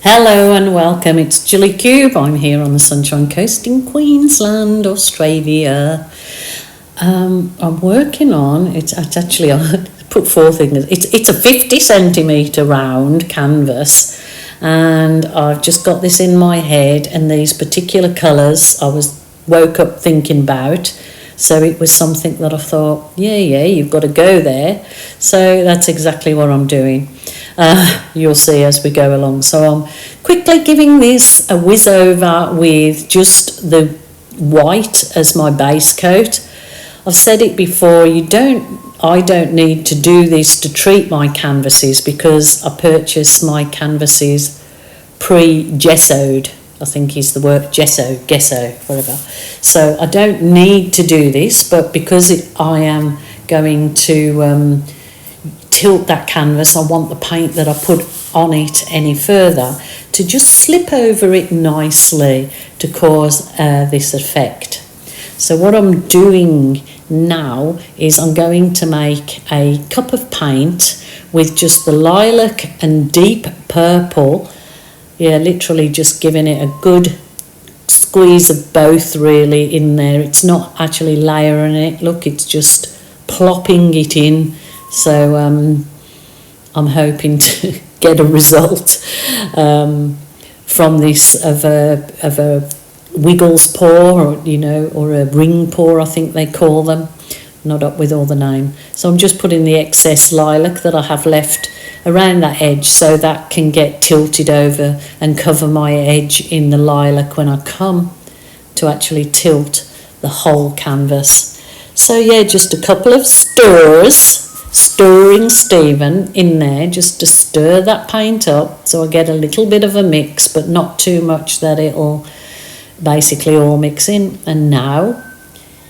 Hello and welcome, it's Gilly Cube. I'm here on the Sunshine Coast in Queensland, Australia. I'm working on, it's actually, I put four things, it's a 50 centimetre round canvas, and I've just got this in my head, and these particular colours I woke up thinking about. So it was something that I thought, yeah, you've got to go there. So that's exactly what I'm doing. You'll see as we go along. So I'm quickly giving this a whiz over with just the white as my base coat. I've said it before, I don't need to do this to treat my canvases because I purchase my canvases pre-gessoed. I think is the word, gesso, whatever. So I don't need to do this, but because I am going to tilt that canvas, I want the paint that I put on it any further to just slip over it nicely to cause this effect. So what I'm doing now is I'm going to make a cup of paint with just the lilac and deep purple. Yeah, literally just giving it a good squeeze of both really in there. It's not actually layering it. Look, it's just plopping it in. So I'm hoping to get a result from this of a Wiggles pour, or a ring pour, I think they call them. Not up with all the name. So I'm just putting the excess lilac that I have left around that edge so that can get tilted over and cover my edge in the lilac when I come to actually tilt the whole canvas. So yeah, just a couple of stirring Stephen in there just to stir that paint up so I get a little bit of a mix, but not too much that it'll basically all mix in. And now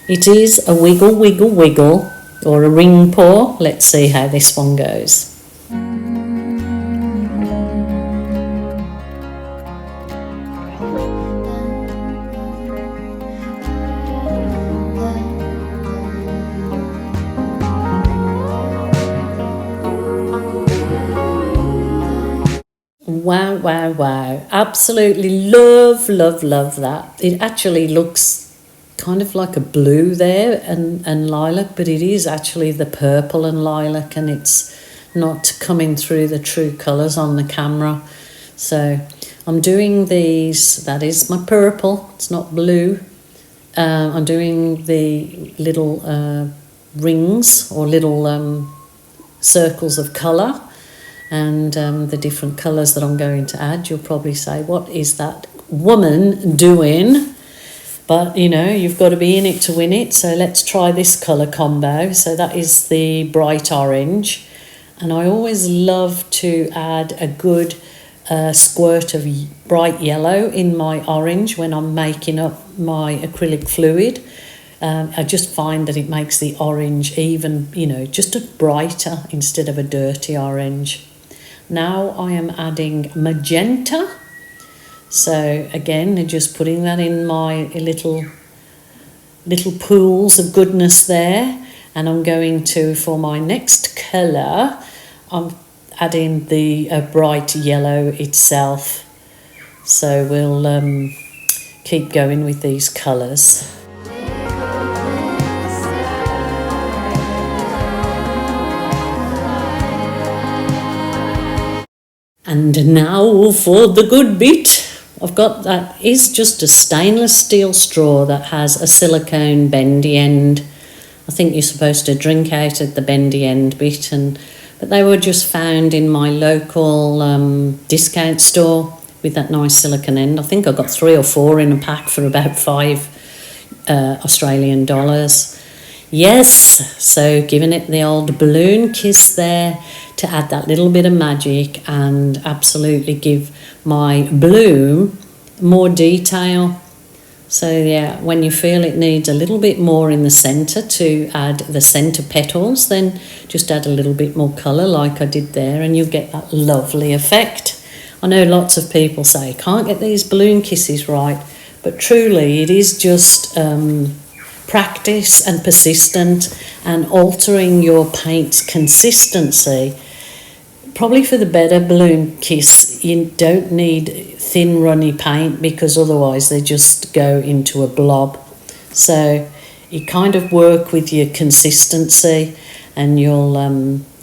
it is a wiggle or a ring pour. Let's see how this one goes. Wow. Absolutely love that. It actually looks kind of like a blue there and lilac, but it is actually the purple and lilac, and it's not coming through the true colours on the camera. So I'm doing these, that is my purple, it's not blue. I'm doing the little rings or little circles of colour, and the different colours that I'm going to add. You'll probably say, what is that woman doing? But you've got to be in it to win it. So let's try this colour combo. So that is the bright orange, and I always love to add a good squirt of bright yellow in my orange when I'm making up my acrylic fluid. I just find that it makes the orange even, just a brighter instead of a dirty orange. Now I am adding magenta. So again, just putting that in my little pools of goodness there. And I'm going to, for my next colour, I'm adding the bright yellow itself. So we'll keep going with these colours. And now for the good bit. I've got, that is just a stainless steel straw that has a silicone bendy end. I think you're supposed to drink out at the bendy end bit, but they were just found in my local discount store with that nice silicone end. I think I got 3 or 4 in a pack for about $5 Australian dollars. Yes, so giving it the old balloon kiss there to add that little bit of magic and absolutely give my bloom more detail. So yeah, when you feel it needs a little bit more in the centre to add the centre petals, then just add a little bit more colour like I did there, and you'll get that lovely effect. I know lots of people say, can't get these balloon kisses right, but truly it is just practice and persistent and altering your paint's consistency Probably for the better balloon kiss, you don't need thin runny paint because otherwise they just go into a blob. So you kind of work with your consistency and you'll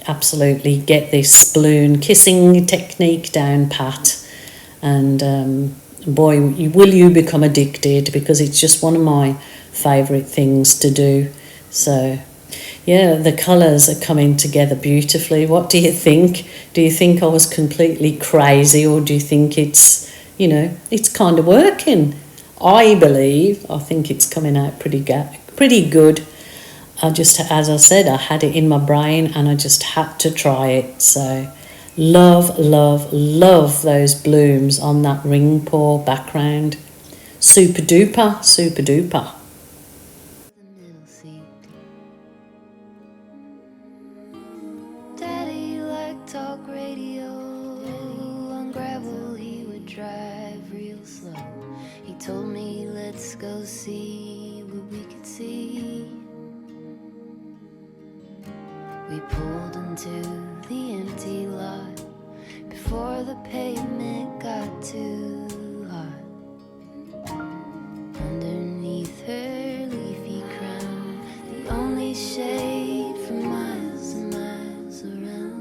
absolutely get this balloon kissing technique down pat. And boy, will you become addicted, because it's just one of my favourite things to do. So yeah, the colours are coming together beautifully. What do you think? Do you think I was completely crazy, or do you think it's, it's kind of working? I think it's coming out pretty good. As I said, I had it in my brain and I just had to try it. So love, love, love those blooms on that ring pour background. Super duper, super duper. Daddy liked talk radio. On gravel he would drive real slow. He told me, let's go see what we could see. We pulled into the empty lot before the pavement got too hot. Underneath her leafy crown, the only shade for miles and miles around.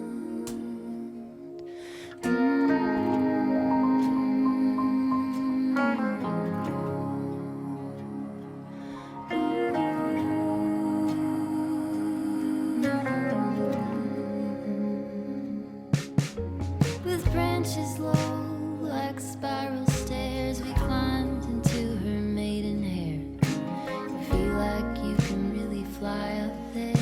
With branches low like spiral stairs, we climbed into her maiden hair. You feel like you can really fly up there.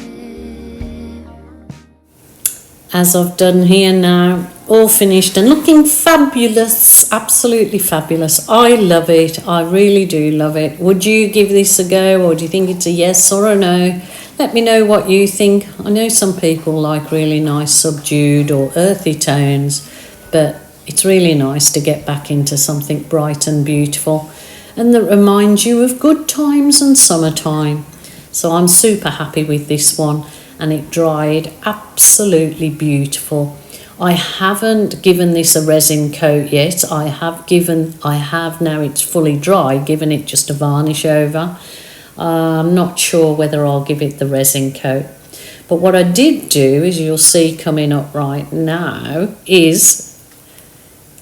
As I've done here now, all finished and looking fabulous, absolutely fabulous. I love it, I really do love it. Would you give this a go, or do you think it's a yes or a no? Let me know what you think. I know some people like really nice subdued or earthy tones, but it's really nice to get back into something bright and beautiful and that reminds you of good times and summertime. So I'm super happy with this one, and it dried absolutely beautiful. I haven't given this a resin coat yet. I have now it's fully dry, given it just a varnish over. I'm not sure whether I'll give it the resin coat. But what I did do, as you'll see coming up right now, is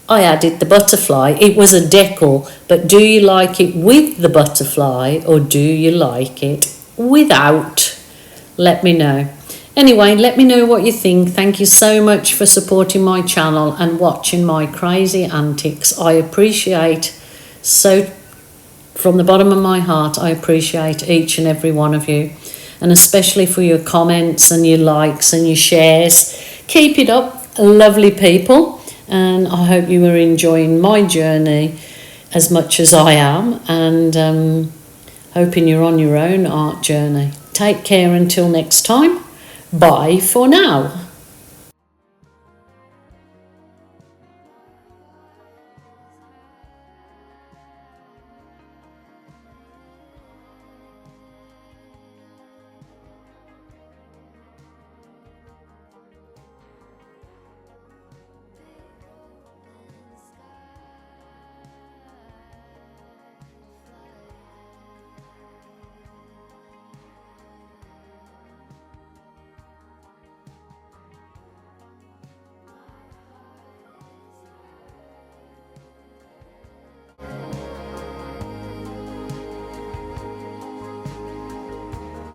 I added the butterfly. It was a decor, but do you like it with the butterfly or do you like it without? Let me know. Anyway, let me know what you think. Thank you so much for supporting my channel and watching my crazy antics. I appreciate from the bottom of my heart, I appreciate each and every one of you, and especially for your comments and your likes and your shares. Keep it up, lovely people, and I hope you are enjoying my journey as much as I am, and hoping you're on your own art journey. Take care until next time. Bye for now.